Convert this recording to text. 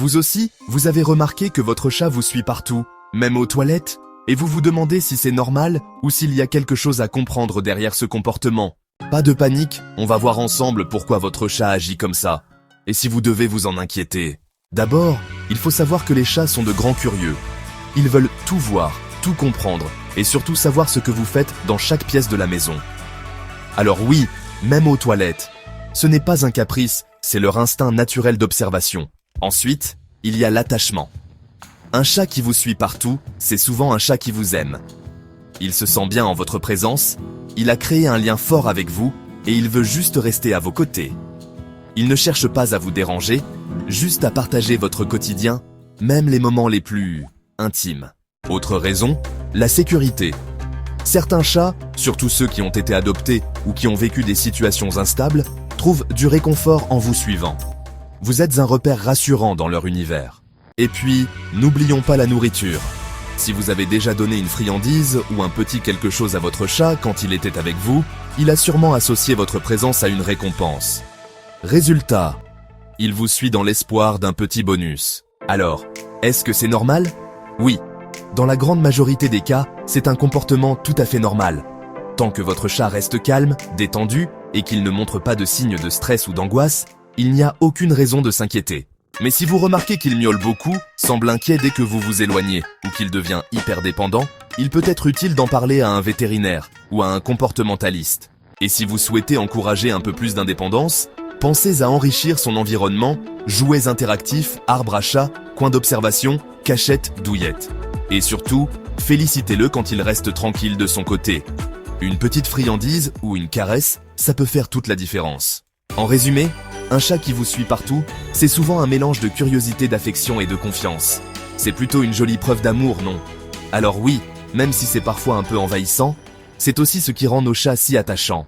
Vous aussi, vous avez remarqué que votre chat vous suit partout, même aux toilettes, et vous vous demandez si c'est normal ou s'il y a quelque chose à comprendre derrière ce comportement. Pas de panique, on va voir ensemble pourquoi votre chat agit comme ça, et si vous devez vous en inquiéter. D'abord, il faut savoir que les chats sont de grands curieux. Ils veulent tout voir, tout comprendre, et surtout savoir ce que vous faites dans chaque pièce de la maison. Alors oui, même aux toilettes, ce n'est pas un caprice, c'est leur instinct naturel d'observation. Ensuite, il y a l'attachement. Un chat qui vous suit partout, c'est souvent un chat qui vous aime. Il se sent bien en votre présence, il a créé un lien fort avec vous et il veut juste rester à vos côtés. Il ne cherche pas à vous déranger, juste à partager votre quotidien, même les moments les plus intimes. Autre raison, la sécurité. Certains chats, surtout ceux qui ont été adoptés ou qui ont vécu des situations instables, trouvent du réconfort en vous suivant. Vous êtes un repère rassurant dans leur univers. Et puis, n'oublions pas la nourriture. Si vous avez déjà donné une friandise ou un petit quelque chose à votre chat quand il était avec vous, il a sûrement associé votre présence à une récompense. Résultat, il vous suit dans l'espoir d'un petit bonus. Alors, est-ce que c'est normal? Oui. Dans la grande majorité des cas, c'est un comportement tout à fait normal. Tant que votre chat reste calme, détendu et qu'il ne montre pas de signes de stress ou d'angoisse, il n'y a aucune raison de s'inquiéter. Mais si vous remarquez qu'il miaule beaucoup, semble inquiet dès que vous vous éloignez, ou qu'il devient hyper dépendant, il peut être utile d'en parler à un vétérinaire ou à un comportementaliste. Et si vous souhaitez encourager un peu plus d'indépendance, pensez à enrichir son environnement, jouets interactifs, arbres à chat, coins d'observation, cachettes, douillettes. Et surtout, félicitez-le quand il reste tranquille de son côté. Une petite friandise ou une caresse, ça peut faire toute la différence. En résumé, un chat qui vous suit partout, c'est souvent un mélange de curiosité, d'affection et de confiance. C'est plutôt une jolie preuve d'amour, non? Alors oui, même si c'est parfois un peu envahissant, c'est aussi ce qui rend nos chats si attachants.